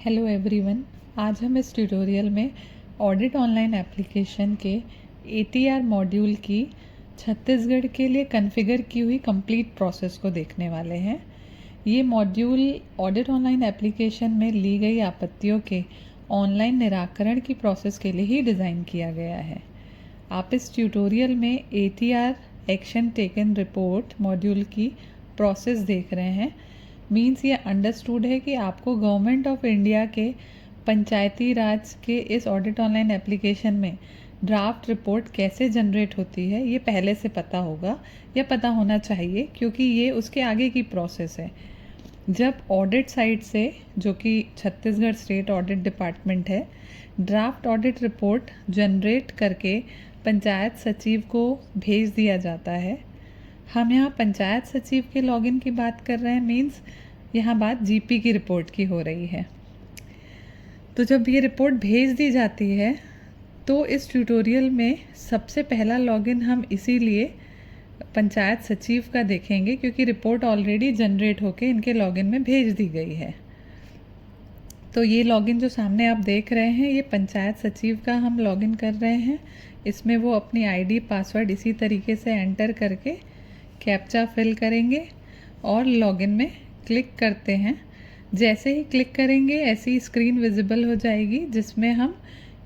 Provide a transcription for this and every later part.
Hello everyone. आज हम इस ट्यूटोरियल में ऑडिट ऑनलाइन एप्लीकेशन के एटीआर मॉड्यूल की छत्तीसगढ़ के लिए कॉन्फ़िगर की हुई कंप्लीट प्रोसेस को देखने वाले हैं। ये मॉड्यूल ऑडिट ऑनलाइन एप्लीकेशन में ली गई आपत्तियों के ऑनलाइन निराकरण की प्रोसेस के लिए ही डिज़ाइन किया गया है। आप इस ट्यूटोरियल में ATR action taken report module की प्रोसेस देख रहे हैं। मीन्स ये अंडरस्टूड है कि आपको गवर्नमेंट ऑफ इंडिया के पंचायती राज के इस ऑडिट ऑनलाइन एप्लीकेशन में ड्राफ्ट रिपोर्ट कैसे जनरेट होती है ये पहले से पता होगा या पता होना चाहिए, क्योंकि ये उसके आगे की प्रोसेस है। जब ऑडिट साइड से, जो कि छत्तीसगढ़ स्टेट ऑडिट डिपार्टमेंट है, ड्राफ्ट ऑडिट रिपोर्ट जनरेट करके पंचायत सचिव को भेज दिया जाता है। हम यहाँ पंचायत सचिव के लॉगिन की बात कर रहे हैं, मीन्स यहाँ बात जीपी की रिपोर्ट की हो रही है। तो जब ये रिपोर्ट भेज दी जाती है तो इस ट्यूटोरियल में सबसे पहला लॉगिन हम इसीलिए पंचायत सचिव का देखेंगे, क्योंकि रिपोर्ट ऑलरेडी जनरेट होके इनके लॉगिन में भेज दी गई है। तो ये लॉगिन जो सामने आप देख रहे हैं, ये पंचायत सचिव का हम लॉगिन कर रहे हैं। इसमें वो अपनी आईडी पासवर्ड इसी तरीके से एंटर करके कैप्चा फिल करेंगे और लॉगिन में क्लिक करते हैं। जैसे ही क्लिक करेंगे ऐसी स्क्रीन विजिबल हो जाएगी, जिसमें हम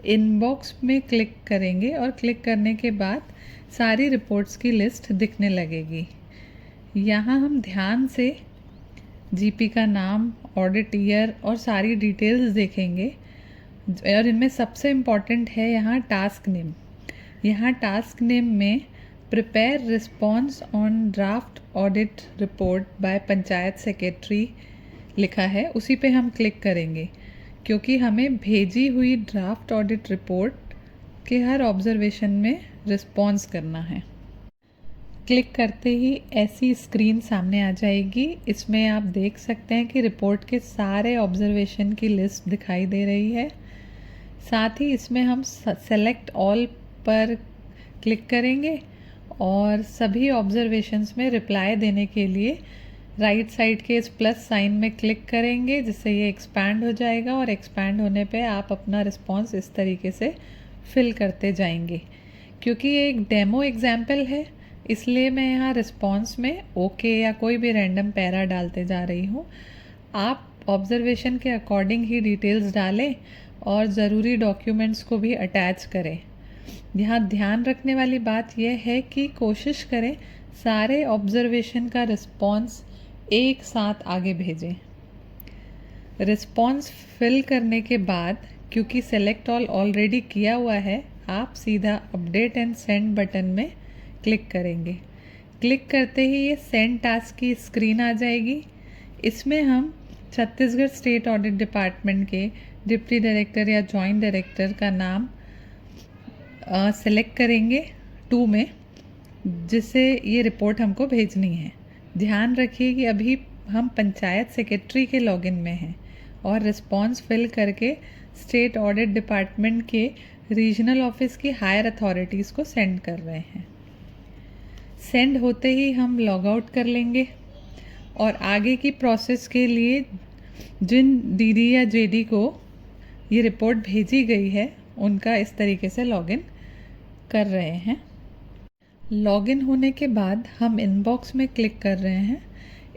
इनबॉक्स में क्लिक करेंगे और क्लिक करने के बाद सारी रिपोर्ट्स की लिस्ट दिखने लगेगी। यहाँ हम ध्यान से जीपी का नाम, ऑडिट ईयर और सारी डिटेल्स देखेंगे। और इनमें सबसे इम्पॉर्टेंट है यहाँ टास्क नेम। यहाँ टास्क नेम में prepare response on draft audit report by panchayat secretary लिखा है, उसी पे हम क्लिक करेंगे, क्योंकि हमें भेजी हुई ड्राफ्ट ऑडिट रिपोर्ट के हर ऑब्जर्वेशन में रिस्पॉन्स करना है। क्लिक करते ही ऐसी स्क्रीन सामने आ जाएगी। इसमें आप देख सकते हैं कि रिपोर्ट के सारे ऑब्जर्वेशन की लिस्ट दिखाई दे रही है। साथ ही इसमें हम सेलेक्ट ऑल पर क्लिक करेंगे और सभी ऑब्जर्वेशंस में रिप्लाई देने के लिए राइट साइड के इस प्लस साइन में क्लिक करेंगे, जिससे ये एक्सपैंड हो जाएगा। और एक्सपैंड होने पे आप अपना रिस्पॉन्स इस तरीके से फिल करते जाएंगे। क्योंकि ये एक डेमो एग्जाम्पल है, इसलिए मैं यहाँ रिस्पॉन्स में ओके या कोई भी रैंडम पैरा डालते जा रही हूँ। आप ऑब्जर्वेशन के अकॉर्डिंग ही डिटेल्स डालें और ज़रूरी डॉक्यूमेंट्स को भी अटैच करें। यहाँ ध्यान रखने वाली बात यह है कि कोशिश करें सारे ऑब्जर्वेशन का रिस्पॉन्स एक साथ आगे भेजें। रिस्पॉन्स फिल करने के बाद, क्योंकि सेलेक्ट ऑल ऑलरेडी किया हुआ है, आप सीधा अपडेट एंड सेंड बटन में क्लिक करेंगे। क्लिक करते ही ये सेंड टास्क की स्क्रीन आ जाएगी। इसमें हम छत्तीसगढ़ स्टेट ऑडिट डिपार्टमेंट के डिप्टी डायरेक्टर या जॉइंट डायरेक्टर का नाम सेलेक्ट करेंगे 2 में, जिससे ये रिपोर्ट हमको भेजनी है। ध्यान रखिए कि अभी हम पंचायत सेक्रेटरी के लॉगिन में हैं और रिस्पॉन्स फिल करके स्टेट ऑडिट डिपार्टमेंट के रीजनल ऑफिस की हायर अथॉरिटीज़ को सेंड कर रहे हैं। सेंड होते ही हम लॉग आउट कर लेंगे और आगे की प्रोसेस के लिए जिन डीडी या जेडी को ये रिपोर्ट भेजी गई है उनका इस तरीके से लॉगिन कर रहे हैं। लॉगिन होने के बाद हम इनबॉक्स में क्लिक कर रहे हैं।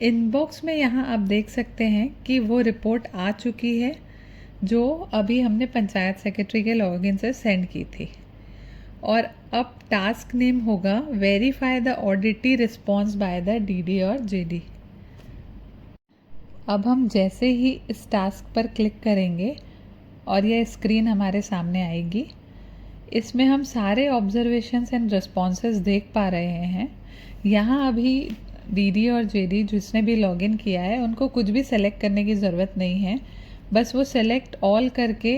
इनबॉक्स में यहाँ आप देख सकते हैं कि वो रिपोर्ट आ चुकी है जो अभी हमने पंचायत सेक्रेटरी के लॉगिन से सेंड की थी। और अब टास्क नेम होगा verify the auditee response by the DD और जेडी। अब हम जैसे ही इस टास्क पर क्लिक करेंगे और यह स्क्रीन हमारे सामने आएगी। इसमें हम सारे ऑब्जर्वेशंस एंड रिस्पॉन्सेस देख पा रहे हैं। यहाँ अभी डीडी और जेडी जिसने भी लॉगिन किया है उनको कुछ भी सेलेक्ट करने की ज़रूरत नहीं है, बस वो सेलेक्ट ऑल करके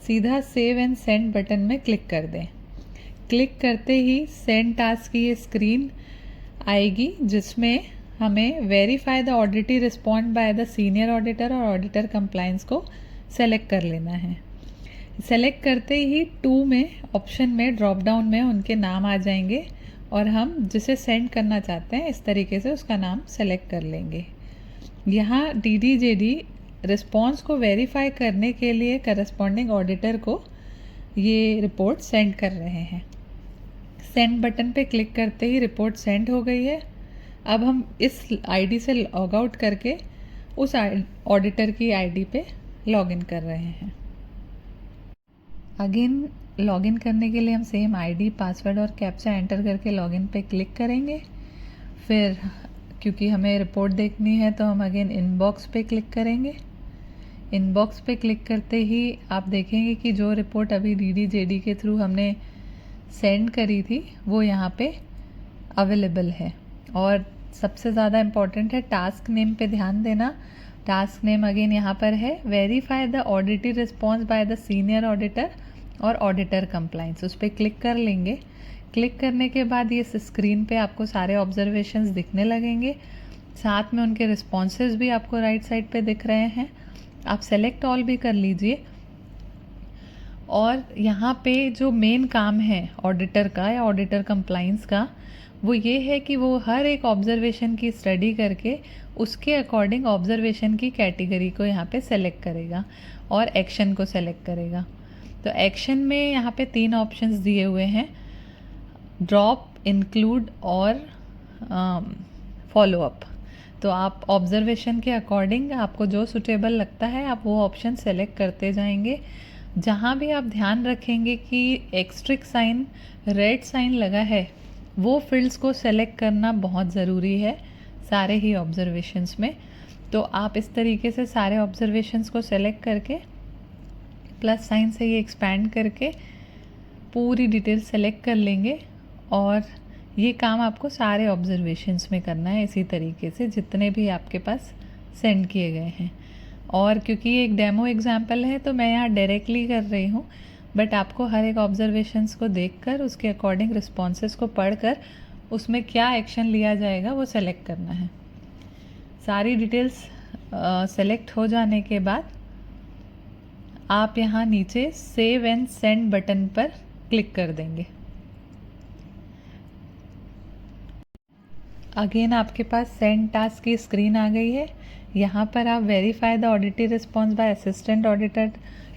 सीधा सेव एंड सेंड बटन में क्लिक कर दें। क्लिक करते ही सेंड टास्क की ये स्क्रीन आएगी, जिसमें हमें verify the auditee respond by the senior auditor और ऑडिटर कंप्लायंस को सेलेक्ट कर लेना है। सेलेक्ट करते ही 2 में ऑप्शन में ड्रॉप डाउन में उनके नाम आ जाएंगे और हम जिसे सेंड करना चाहते हैं इस तरीके से उसका नाम सेलेक्ट कर लेंगे। यहाँ डीडी जेडी रिस्पॉन्स को वेरीफाई करने के लिए करस्पॉन्डिंग ऑडिटर को ये रिपोर्ट सेंड कर रहे हैं। सेंड बटन पे क्लिक करते ही रिपोर्ट सेंड हो गई है। अब हम इस आईडी से लॉग आउट करके उस ऑडिटर की आईडी पे लॉगिन कर रहे हैं। अगेन लॉगिन करने के लिए हम सेम आईडी, पासवर्ड और कैप्चा एंटर करके लॉगिन पे क्लिक करेंगे। फिर क्योंकि हमें रिपोर्ट देखनी है तो हम अगेन इनबॉक्स पे क्लिक करेंगे। इनबॉक्स पे क्लिक करते ही आप देखेंगे कि जो रिपोर्ट अभी DDJD के थ्रू हमने सेंड करी थी वो यहाँ पे अवेलेबल है। और सबसे ज़्यादा इम्पॉर्टेंट है टास्क नेम पे ध्यान देना। टास्क नेम अगेन यहाँ पर है verify the auditee response by the senior auditor और ऑडिटर कंप्लाइंस। उस पर क्लिक कर लेंगे। क्लिक करने के बाद ये स्क्रीन पे आपको सारे ऑब्जर्वेशंस दिखने लगेंगे, साथ में उनके रिस्पॉन्सेज भी आपको राइट साइड पे दिख रहे हैं। आप सेलेक्ट ऑल भी कर लीजिए। और यहाँ पे जो मेन काम है ऑडिटर का या ऑडिटर कंप्लाइंस का वो ये है कि वो हर एक ऑब्जर्वेशन की स्टडी करके उसके अकॉर्डिंग ऑब्जर्वेशन की कैटेगरी को यहाँ पे सेलेक्ट करेगा और एक्शन को सेलेक्ट करेगा। तो एक्शन में यहाँ पे 3 ऑप्शंस दिए हुए हैं, ड्रॉप, इंक्लूड और फॉलो अप। तो आप ऑब्जर्वेशन के अकॉर्डिंग आपको जो सुटेबल लगता है आप वो ऑप्शन सेलेक्ट करते जाएंगे। जहाँ भी आप ध्यान रखेंगे कि एक्स्ट्रिक्ट साइन, रेड साइन लगा है, वो फील्ड्स को सेलेक्ट करना बहुत ज़रूरी है सारे ही ऑब्जर्वेशंस में। तो आप इस तरीके से सारे ऑब्जर्वेशंस को सेलेक्ट करके प्लस साइन से ये एक्सपैंड करके पूरी डिटेल सेलेक्ट कर लेंगे। और ये काम आपको सारे ऑब्जर्वेशंस में करना है इसी तरीके से जितने भी आपके पास सेंड किए गए हैं। और क्योंकि ये एक डेमो एग्जाम्पल है तो मैं यहाँ डायरेक्टली कर रही हूँ, बट आपको हर एक ऑब्जर्वेशंस को देखकर उसके अकॉर्डिंग रिस्पॉन्सेस को पढ़कर उसमें क्या एक्शन लिया जाएगा वो सेलेक्ट करना है। सारी डिटेल्स सेलेक्ट हो जाने के बाद आप यहाँ नीचे सेव एंड सेंड बटन पर क्लिक कर देंगे। अगेन आपके पास सेंड टास्क की स्क्रीन आ गई है। यहाँ पर आप verify the auditee response by assistant auditor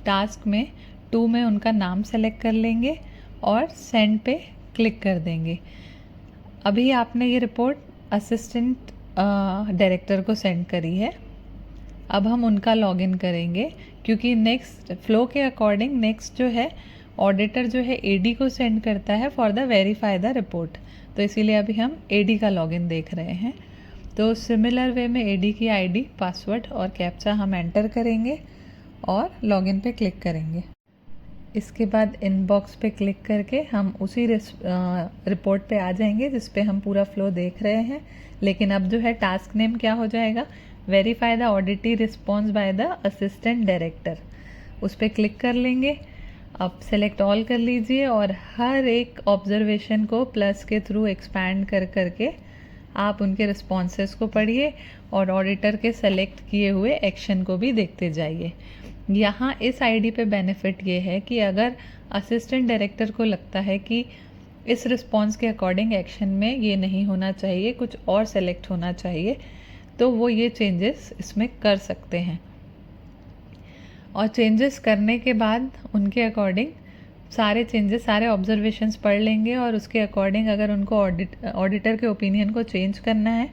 task में 2 में उनका नाम सेलेक्ट कर लेंगे और सेंड पे क्लिक कर देंगे। अभी आपने ये रिपोर्ट असिस्टेंट डायरेक्टर को सेंड करी है। अब हम उनका लॉगिन करेंगे क्योंकि नेक्स्ट फ्लो के अकॉर्डिंग नेक्स्ट जो है ऑडिटर जो है AD को सेंड करता है for the verify the report. तो इसीलिए अभी हम AD का लॉगिन देख रहे हैं। तो सिमिलर वे में AD की ID, पासवर्ड और कैप्चा हम एंटर करेंगे और लॉगिन पे क्लिक करेंगे। इसके बाद इनबॉक्स पे क्लिक करके हम उसी रिपोर्ट पे आ जाएंगे जिस पे हम पूरा फ्लो देख रहे हैं। लेकिन अब जो है टास्क नेम क्या हो जाएगा, verify the auditee response by the assistant director. उस पर क्लिक कर लेंगे। अब सेलेक्ट ऑल कर लीजिए और हर एक ऑब्जर्वेशन को प्लस के थ्रू एक्सपैंड कर करके आप उनके रिस्पॉन्सेस को पढ़िए और ऑडिटर के सेलेक्ट किए हुए एक्शन को भी देखते जाइए। यहाँ इस आईडी पे बेनिफिट ये है कि अगर असिस्टेंट डायरेक्टर को लगता है कि इस रिस्पॉन्स के अकॉर्डिंग एक्शन में ये नहीं होना चाहिए, कुछ और सेलेक्ट होना चाहिए, तो वो ये चेंजेस इसमें कर सकते हैं। और चेंजेस करने के बाद उनके अकॉर्डिंग सारे चेंजेस, सारे ऑब्जर्वेशंस पढ़ लेंगे और उसके अकॉर्डिंग अगर उनको ऑडिटर के ओपिनियन को चेंज करना है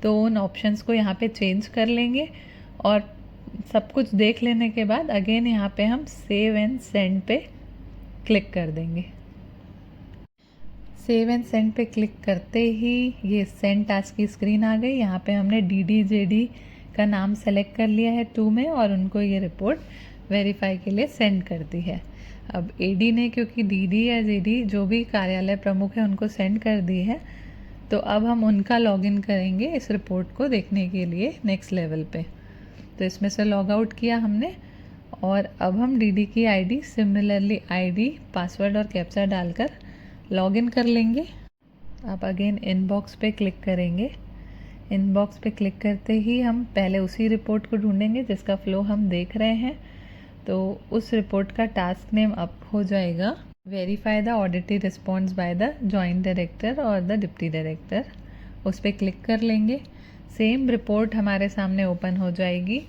तो उन ऑप्शंस को यहाँ पे चेंज कर लेंगे। और सब कुछ देख लेने के बाद अगेन यहाँ पे हम सेव एंड सेंड पे क्लिक कर देंगे। सेव एंड सेंड पे क्लिक करते ही ये सेंड टास्क की स्क्रीन आ गई। यहाँ पे हमने DDJD का नाम सेलेक्ट कर लिया है 2 में और उनको ये रिपोर्ट वेरीफाई के लिए सेंड कर दी है। अब AD ने क्योंकि DD या JD जो भी कार्यालय प्रमुख है उनको सेंड कर दी है, तो अब हम उनका लॉगिन करेंगे इस रिपोर्ट को देखने के लिए नेक्स्ट लेवल पे। तो इसमें से लॉग आउट किया हमने और अब हम DD की ID सिमिलरली ID, पासवर्ड और कैप्चा डालकर लॉगिन कर लेंगे। आप अगेन इनबॉक्स पे क्लिक करेंगे। इनबॉक्स पे क्लिक करते ही हम पहले उसी रिपोर्ट को ढूंढेंगे जिसका फ्लो हम देख रहे हैं। तो उस रिपोर्ट का टास्क नेम अप हो जाएगा verify the auditee response by the joint director और द डिप्टी डायरेक्टर। उस पर क्लिक कर लेंगे। सेम रिपोर्ट हमारे सामने ओपन हो जाएगी।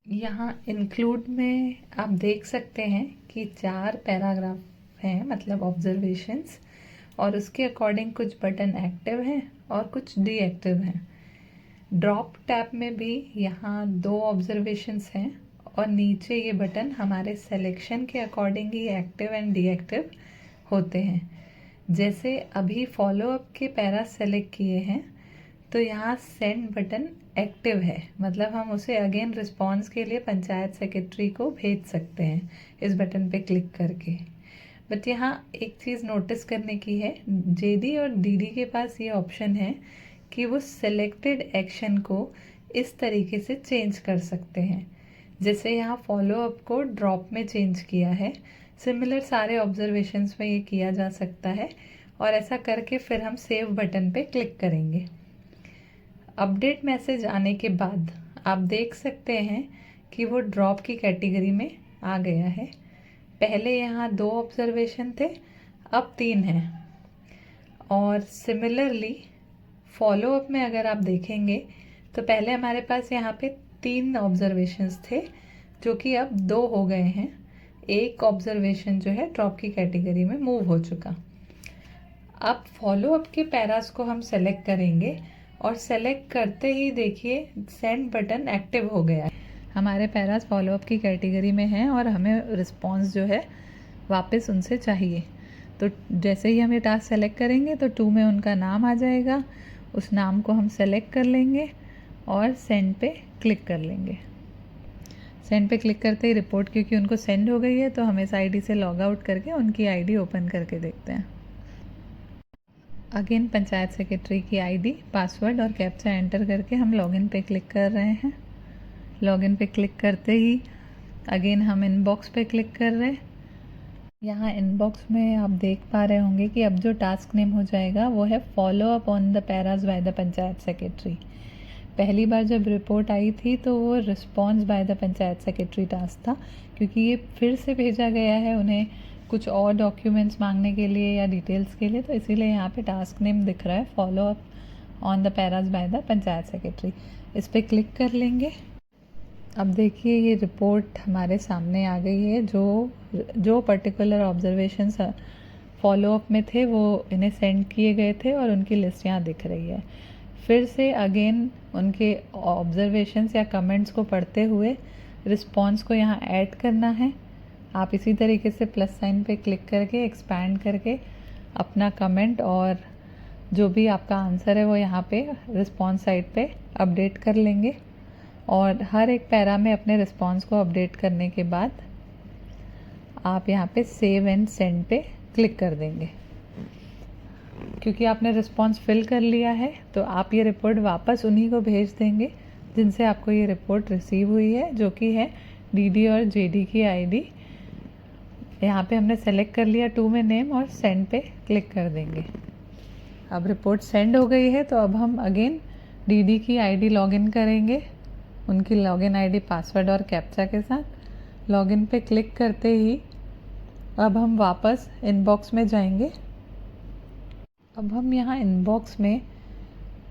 यहाँ इंक्लूड में आप देख सकते हैं कि 4 पैराग्राफ हैं, मतलब ऑब्जर्वेशंस, और उसके अकॉर्डिंग कुछ बटन एक्टिव हैं और कुछ डीएक्टिव हैं। ड्रॉप टैब में भी यहाँ 2 ऑब्जर्वेशंस हैं और नीचे ये बटन हमारे सिलेक्शन के according he active and deactive होते हैं। जैसे अभी फॉलोअप के पैरा सेलेक्ट किए हैं तो यहाँ सेंड बटन एक्टिव है, मतलब हम उसे अगेन रिस्पॉन्स के लिए पंचायत सेक्रेटरी को भेज सकते हैं इस बटन पे क्लिक करके। बट यहाँ एक चीज़ नोटिस करने की है, जेडी और डीडी के पास ये ऑप्शन है कि वो सिलेक्टेड एक्शन को इस तरीके से चेंज कर सकते हैं। जैसे यहाँ फॉलोअप को ड्रॉप में चेंज किया है, सिमिलर सारे ऑब्जर्वेशंस में ये किया जा सकता है। और ऐसा करके फिर हम सेव बटन पे क्लिक करेंगे। अपडेट मैसेज आने के बाद आप देख सकते हैं कि वो ड्रॉप की कैटेगरी में आ गया है। पहले यहाँ 2 ऑब्जर्वेशन थे, अब 3 हैं। और सिमिलरली फॉलोअप में अगर आप देखेंगे तो पहले हमारे पास यहाँ पे 3 ऑब्जर्वेशंस थे जो कि अब 2 हो गए हैं। एक ऑब्जर्वेशन जो है ड्रॉप की कैटेगरी में मूव हो चुका। अब फॉलोअप के पैरास को हम सेलेक्ट करेंगे और सेलेक्ट करते ही देखिए सेंड बटन एक्टिव हो गया है। हमारे पैरास फॉलोअप की कैटेगरी में हैं और हमें रिस्पॉन्स जो है वापस उनसे चाहिए। तो जैसे ही हम ये टास्क सेलेक्ट करेंगे तो 2 में उनका नाम आ जाएगा, उस नाम को हम सेलेक्ट कर लेंगे और सेंड पे क्लिक कर लेंगे। सेंड पे क्लिक करते ही रिपोर्ट क्योंकि उनको सेंड हो गई है तो हम इस आईडी से लॉग आउट करके उनकी आईडी ओपन करके देखते हैं। अगेन पंचायत सेक्रेटरी की आईडी, पासवर्ड और कैप्चा एंटर करके हम लॉगिन पे क्लिक कर रहे हैं। लॉगिन पे क्लिक करते ही अगेन हम इनबॉक्स पे क्लिक कर रहे हैं। यहाँ इनबॉक्स में आप देख पा रहे होंगे कि अब जो टास्क नेम हो जाएगा वो है follow up on the paras by the panchayat secretary. पहली बार जब रिपोर्ट आई थी तो वो response by the panchayat secretary task था, क्योंकि ये फिर से भेजा गया है उन्हें कुछ और डॉक्यूमेंट्स मांगने के लिए या डिटेल्स के लिए, तो इसीलिए यहाँ पे टास्क नेम दिख रहा है follow up on the paras by the panchayat secretary. इस पर क्लिक कर लेंगे। अब देखिए ये रिपोर्ट हमारे सामने आ गई है। जो पर्टिकुलर ऑब्जर्वेशंस फॉलोअप में थे वो इन्हें सेंड किए गए थे और उनकी लिस्ट यहाँ दिख रही है। फिर से अगेन उनके ऑब्जर्वेशंस या कमेंट्स को पढ़ते हुए रिस्पॉन्स को यहाँ ऐड करना है। आप इसी तरीके से प्लस साइन पे क्लिक करके एक्सपैंड करके अपना कमेंट और जो भी आपका आंसर है वो यहाँ पे रिस्पॉन्स साइड पे अपडेट कर लेंगे। और हर एक पैरा में अपने रिस्पॉन्स को अपडेट करने के बाद आप यहाँ पे सेव एंड सेंड पे क्लिक कर देंगे। क्योंकि आपने रिस्पॉन्स फिल कर लिया है तो आप ये रिपोर्ट वापस उन्हीं को भेज देंगे जिनसे आपको ये रिपोर्ट रिसीव हुई है, जो कि है डीडी और जेडी की आईडी। यहाँ पे हमने सेलेक्ट कर लिया 2 में नेम और सेंड पे क्लिक कर देंगे। अब रिपोर्ट सेंड हो गई है तो अब हम अगेन डीडी की आईडी लॉगिन करेंगे, उनकी लॉगिन आईडी, पासवर्ड और कैप्चा के साथ। लॉगिन पे क्लिक करते ही अब हम वापस इनबॉक्स में जाएंगे। अब हम यहाँ इनबॉक्स में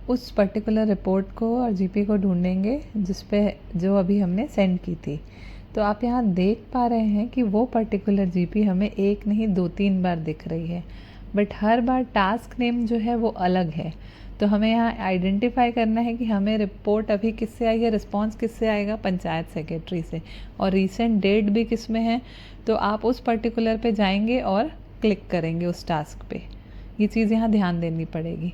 उस पर्टिकुलर रिपोर्ट को और जीपी को ढूंढेंगे जो अभी हमने सेंड की थी। तो आप यहाँ देख पा रहे हैं कि वो पर्टिकुलर जीपी हमें 1 नहीं 2-3 बार दिख रही है, but her bar task name जो है वो अलग है। तो हमें यहाँ आइडेंटिफाई करना है कि हमें रिपोर्ट अभी किससे आई है, रिस्पॉन्स किससे आएगा, पंचायत सेक्रेटरी से, और रीसेंट डेट भी किस में है। तो आप उस पर्टिकुलर पे जाएंगे और क्लिक करेंगे उस टास्क पे। ये चीज़ यहाँ ध्यान देनी पड़ेगी।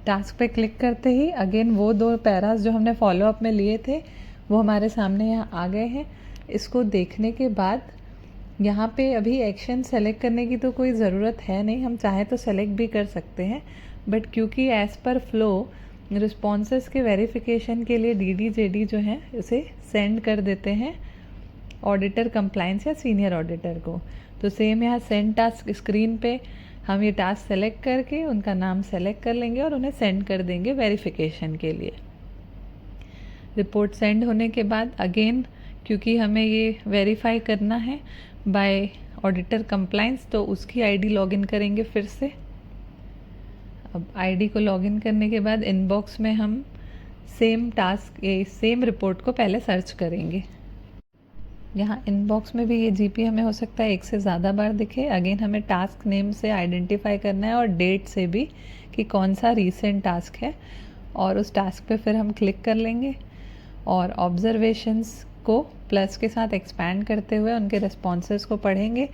टास्क पे क्लिक करते ही अगेन वो 2 पैरास जो हमने फॉलोअप में लिए थे वो हमारे सामने यहाँ आ गए हैं। इसको देखने के बाद यहाँ पे अभी एक्शन सेलेक्ट करने की तो कोई ज़रूरत है नहीं, हम चाहे तो सेलेक्ट भी कर सकते हैं, बट क्योंकि एज़ पर फ्लो रिस्पॉन्सेस के वेरिफिकेशन के लिए डीडी जेडी जो है उसे सेंड कर देते हैं ऑडिटर कंप्लायंस या सीनियर ऑडिटर को। तो सेम यहाँ सेंड टास्क स्क्रीन पे हम ये टास्क सेलेक्ट करके उनका नाम सेलेक्ट कर लेंगे और उन्हें सेंड कर देंगे वेरिफिकेशन के लिए। रिपोर्ट सेंड होने के बाद अगेन क्योंकि हमें ये वेरीफाई करना है बाय ऑडिटर कंप्लायंस, तो उसकी आईडी लॉगिन करेंगे फिर से। अब आईडी को लॉगिन करने के बाद इनबॉक्स में हम सेम टास्क सेम रिपोर्ट को पहले सर्च करेंगे। यहाँ इनबॉक्स में भी ये जीपी हमें हो सकता है एक से ज़्यादा बार दिखे। अगेन हमें टास्क नेम से आइडेंटिफाई करना है और डेट से भी कि कौन सा रीसेंट टास्क है, और उस टास्क पे फिर हम क्लिक कर लेंगे और ऑब्जर्वेशंस को प्लस के साथ एक्सपैंड करते हुए उनके रिस्पॉन्सेस को पढ़ेंगे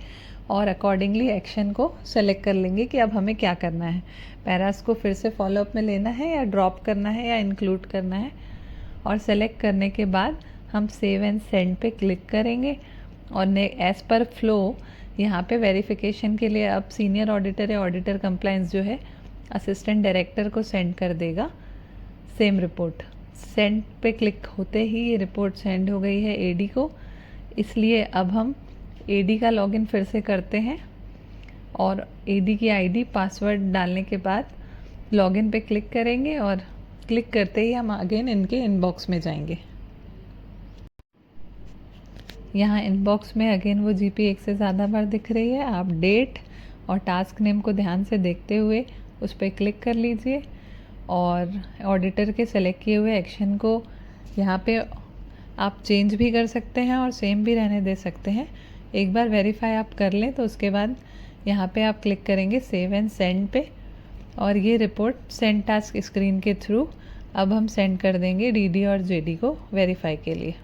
और अकॉर्डिंगली एक्शन को सेलेक्ट कर लेंगे कि अब हमें क्या करना है। पैरास को फिर से फॉलोअप में लेना है या ड्रॉप करना है या इंक्लूड करना है, और सेलेक्ट करने के बाद हम सेव एंड सेंड पे क्लिक करेंगे और एज़ पर फ्लो यहाँ पे वेरिफिकेशन के लिए अब सीनियर ऑडिटर या ऑडिटर कंप्लायंस जो है असिस्टेंट डायरेक्टर को सेंड कर देगा सेम रिपोर्ट। सेंड पे क्लिक होते ही ये रिपोर्ट सेंड हो गई है एडी को, इसलिए अब हम एडी का लॉगिन फिर से करते हैं और एडी की आईडी पासवर्ड डालने के बाद लॉगिन पे क्लिक करेंगे और क्लिक करते ही हम अगेन इनके इनबॉक्स में जाएंगे। यहाँ इनबॉक्स में अगेन वो जीपी एक से ज़्यादा बार दिख रही है। आप डेट और टास्क नेम को ध्यान से देखते हुए उस पर क्लिक कर लीजिए और ऑडिटर के सेलेक्ट किए हुए एक्शन को यहाँ पे आप चेंज भी कर सकते हैं और सेम भी रहने दे सकते हैं। एक बार वेरीफाई आप कर लें तो उसके बाद यहाँ पे आप क्लिक करेंगे सेव एंड सेंड पे, और ये रिपोर्ट सेंड टास्क स्क्रीन के थ्रू अब हम सेंड कर देंगे डीडी और जेडी को वेरीफाई के लिए।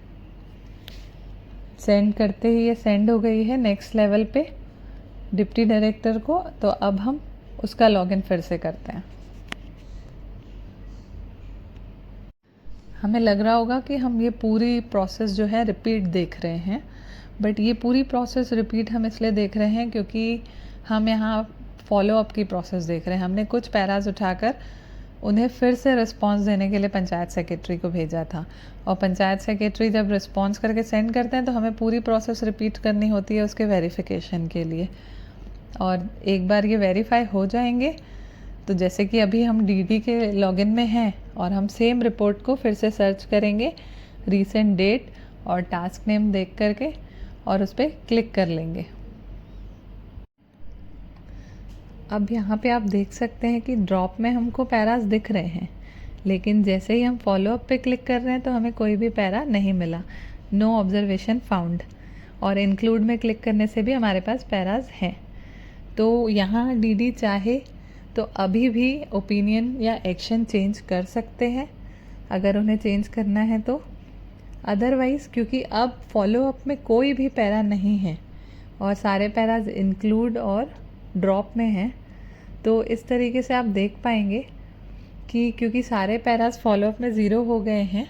सेंड करते ही ये सेंड हो गई है नेक्स्ट लेवल पे डिप्टी डायरेक्टर को। तो अब हम उसका लॉगिन फिर से करते हैं। हमें लग रहा होगा कि हम ये पूरी प्रोसेस जो है रिपीट देख रहे हैं, बट ये पूरी प्रोसेस रिपीट हम इसलिए देख रहे हैं क्योंकि हम यहाँ फॉलो अप की प्रोसेस देख रहे हैं। हमने कुछ पैराज उठाकर उन्हें फिर से रिस्पांस देने के लिए पंचायत सेक्रेटरी को भेजा था, और पंचायत सेक्रेटरी जब रिस्पांस करके सेंड करते हैं तो हमें पूरी प्रोसेस रिपीट करनी होती है उसके वेरिफिकेशन के लिए। और एक बार ये वेरीफाई हो जाएंगे तो जैसे कि अभी हम डीडी के लॉगिन में हैं और हम सेम रिपोर्ट को फिर से सर्च करेंगे रीसेंट डेट और टास्क नेम देख करके और उस पर क्लिक कर लेंगे। अब यहाँ पे आप देख सकते हैं कि ड्रॉप में हमको पैरास दिख रहे हैं, लेकिन जैसे ही हम फॉलोअप पे क्लिक कर रहे हैं तो हमें कोई भी पैरा नहीं मिला, नो ऑब्जर्वेशन फाउंड। और इंक्लूड में क्लिक करने से भी हमारे पास पैराज हैं। तो यहाँ डीडी चाहे तो अभी भी ओपिनियन या एक्शन चेंज कर सकते हैं अगर उन्हें चेंज करना है तो। अदरवाइज़ क्योंकि अब फॉलोअप में कोई भी पैरा नहीं है और सारे पैराज इंक्लूड और ड्रॉप में हैं, तो इस तरीके से आप देख पाएंगे कि क्योंकि सारे पैराज फॉलोअप में ज़ीरो हो गए हैं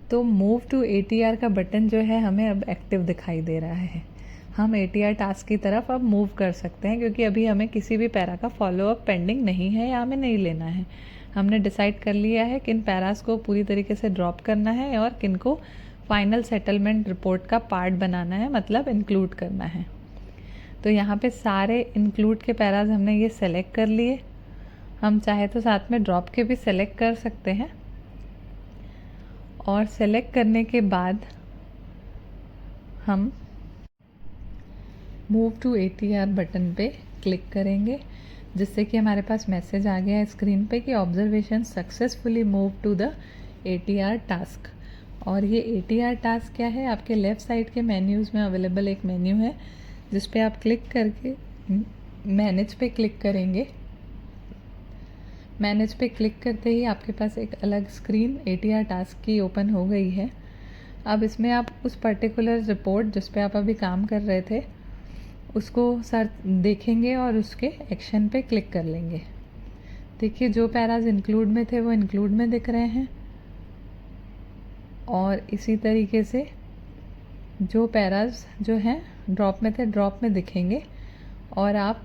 तो मूव टू एटीआर का बटन जो है हमें अब एक्टिव दिखाई दे रहा है। हम एटीआर टास्क की तरफ अब मूव कर सकते हैं क्योंकि अभी हमें किसी भी पैरा का फॉलोअप पेंडिंग नहीं है या हमें नहीं लेना है। हमने डिसाइड कर लिया है किन पैरास को पूरी तरीके से ड्रॉप करना है और किन को फाइनल सेटलमेंट रिपोर्ट का पार्ट बनाना है, मतलब इंक्लूड करना है। तो यहाँ पे सारे इंक्लूड के पैराज हमने ये सेलेक्ट कर लिए। हम चाहे तो साथ में ड्रॉप के भी सेलेक्ट कर सकते हैं, और सेलेक्ट करने के बाद हम मूव टू एटीआर बटन पे क्लिक करेंगे, जिससे कि हमारे पास मैसेज आ गया है स्क्रीन पे कि observation successfully move to the ATR task. और ये एटीआर टास्क क्या है, आपके लेफ़्ट साइड के मेन्यूज़ में अवेलेबल एक मेन्यू है जिस पे आप क्लिक करके मैनेज पे क्लिक करेंगे। मैनेज पे क्लिक करते ही आपके पास एक अलग स्क्रीन एटीआर टास्क की ओपन हो गई है। अब इसमें आप उस पर्टिकुलर रिपोर्ट जिस पे आप अभी काम कर रहे थे उसको सर्च देखेंगे और उसके एक्शन पे क्लिक कर लेंगे। देखिए जो पैराज इंक्लूड में थे वो इंक्लूड में दिख रहे हैं, और इसी तरीके से जो पैराज जो हैं ड्रॉप में थे ड्रॉप में दिखेंगे। और आप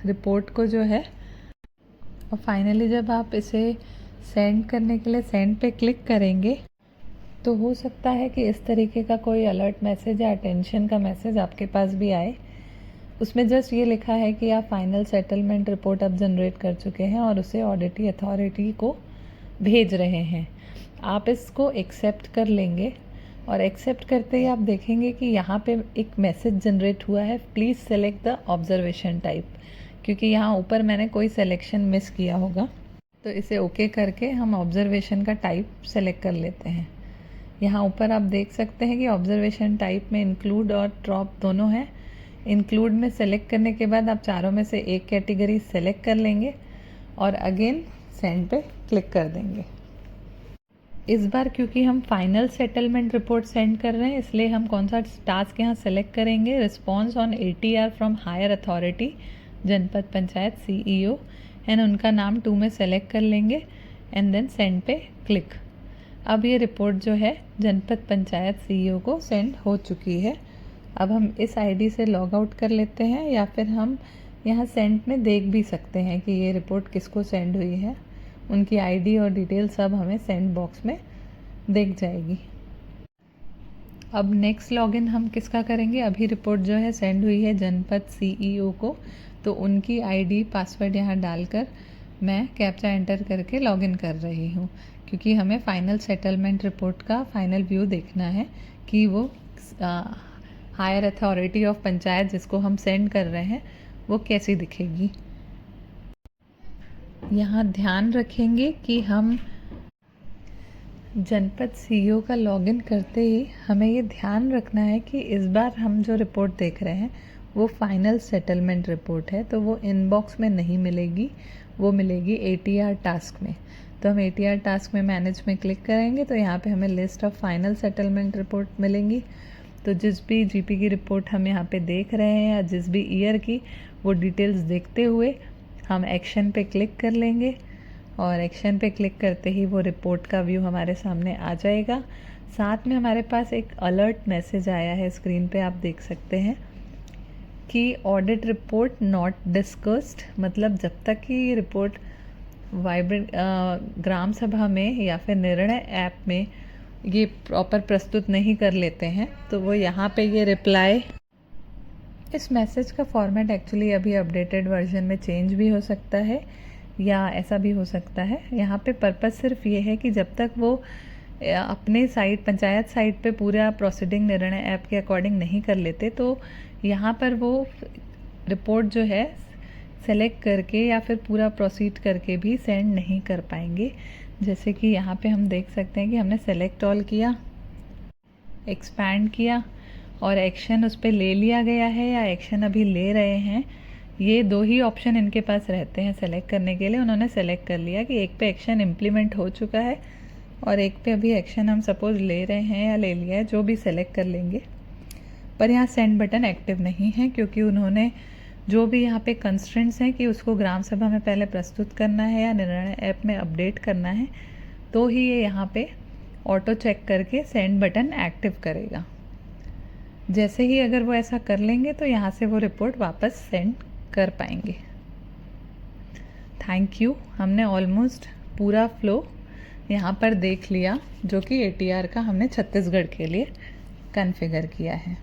रिपोर्ट को जो है, और फाइनली जब आप इसे सेंड करने के लिए सेंड पे क्लिक करेंगे तो हो सकता है कि इस तरीके का कोई अलर्ट मैसेज या अटेंशन का मैसेज आपके पास भी आए। उसमें जस्ट ये लिखा है कि आप फाइनल सेटलमेंट रिपोर्ट अब जनरेट कर चुके हैं और उसे ऑडिटी अथॉरिटी को भेज रहे हैं। आप इसको एक्सेप्ट कर लेंगे, और एक्सेप्ट करते ही आप देखेंगे कि यहाँ पे एक मैसेज जनरेट हुआ है, please select the observation type, क्योंकि यहाँ ऊपर मैंने कोई सिलेक्शन मिस किया होगा। तो इसे ओके करके हम ऑब्जर्वेशन का टाइप सेलेक्ट कर लेते हैं। यहाँ ऊपर आप देख सकते हैं कि ऑब्जर्वेशन टाइप में इंक्लूड और ड्रॉप दोनों है। इंक्लूड में सेलेक्ट करने के बाद आप चारों में से एक कैटेगरी सेलेक्ट कर लेंगे और अगेन सेंड पे क्लिक कर देंगे। इस बार क्योंकि हम फाइनल सेटलमेंट रिपोर्ट सेंड कर रहे हैं, इसलिए हम कौन सा टास्क यहाँ सेलेक्ट करेंगे, response on ATR from higher authority Janpad panchayat CEO, and उनका नाम 2 में सेलेक्ट कर लेंगे एंड देन सेंड पे क्लिक। अब ये रिपोर्ट जो है जनपद पंचायत CEO को सेंड हो चुकी है। अब हम इस ID से लॉग आउट कर लेते हैं, या फिर हम यहाँ सेंड में देख भी सकते हैं कि ये रिपोर्ट किसको सेंड हुई है। उनकी ID और डिटेल सब हमें सेंड बॉक्स में दिख जाएगी। अब नेक्स्ट लॉगिन हम किसका करेंगे, अभी रिपोर्ट जो है सेंड हुई है जनपद CEO को, तो उनकी ID पासवर्ड यहाँ डालकर मैं कैप्चा एंटर करके लॉगिन कर रही हूँ, क्योंकि हमें फाइनल सेटलमेंट रिपोर्ट का फाइनल व्यू देखना है कि वो हायर अथॉरिटी ऑफ पंचायत जिसको हम सेंड कर रहे हैं वो कैसी दिखेगी। यहाँ ध्यान रखेंगे कि हम जनपद CEO का लॉगिन करते ही हमें ये ध्यान रखना है कि इस बार हम जो रिपोर्ट देख रहे हैं वो फाइनल सेटलमेंट रिपोर्ट है, तो वो इनबॉक्स में नहीं मिलेगी, वो मिलेगी ATR टास्क में। तो हम ATR टास्क में मैनेज में क्लिक करेंगे तो यहाँ पे हमें list of final settlement report मिलेंगी। तो जिस भी GP की रिपोर्ट हम यहाँ पे देख रहे हैं या जिस भी ईयर की, वो डिटेल्स देखते हुए हम एक्शन पे क्लिक कर लेंगे और एक्शन पे क्लिक करते ही वो रिपोर्ट का व्यू हमारे सामने आ जाएगा। साथ में हमारे पास एक अलर्ट मैसेज आया है, स्क्रीन पे आप देख सकते हैं कि ऑडिट रिपोर्ट नॉट डिस्कस्ड, मतलब जब तक कि ये रिपोर्ट वाइब्रेंट ग्राम सभा में या फिर निर्णय ऐप में ये प्रॉपर प्रस्तुत नहीं कर लेते हैं, तो वो यहाँ पे ये रिप्लाई, इस मैसेज का फॉर्मेट एक्चुअली अभी अपडेटेड वर्जन में चेंज भी हो सकता है या ऐसा भी हो सकता है। यहाँ पे पर्पस सिर्फ ये है कि जब तक वो अपने साइट पंचायत साइट पे पूरा प्रोसीडिंग निर्णय ऐप के अकॉर्डिंग नहीं कर लेते, तो यहाँ पर वो रिपोर्ट जो है सेलेक्ट करके या फिर पूरा प्रोसीड करके भी सेंड नहीं कर पाएंगे। जैसे कि यहाँ पे हम देख सकते हैं कि हमने सेलेक्ट ऑल किया, एक्सपैंड किया और एक्शन उस पर ले लिया गया है या एक्शन अभी ले रहे हैं। ये 2 ही ऑप्शन इनके पास रहते हैं सेलेक्ट करने के लिए। उन्होंने सेलेक्ट कर लिया कि एक पे एक्शन इम्प्लीमेंट हो चुका है और एक पे अभी एक्शन हम सपोज ले रहे हैं या ले लिया है, जो भी सेलेक्ट कर लेंगे। पर यहाँ सेंड बटन एक्टिव नहीं है, क्योंकि उन्होंने जो भी यहाँ पे कंस्ट्रेंट्स हैं कि उसको ग्राम सभा में पहले प्रस्तुत करना है या निर्णय ऐप में अपडेट करना है, तो ही ये यहाँ पे ऑटो चेक करके सेंड बटन एक्टिव करेगा। जैसे ही अगर वो ऐसा कर लेंगे तो यहाँ से वो रिपोर्ट वापस सेंड कर पाएंगे। Thank you. हमने ऑलमोस्ट पूरा फ्लो यहाँ पर देख लिया, जो कि ATR का हमने छत्तीसगढ़ के लिए कॉन्फ़िगर किया है।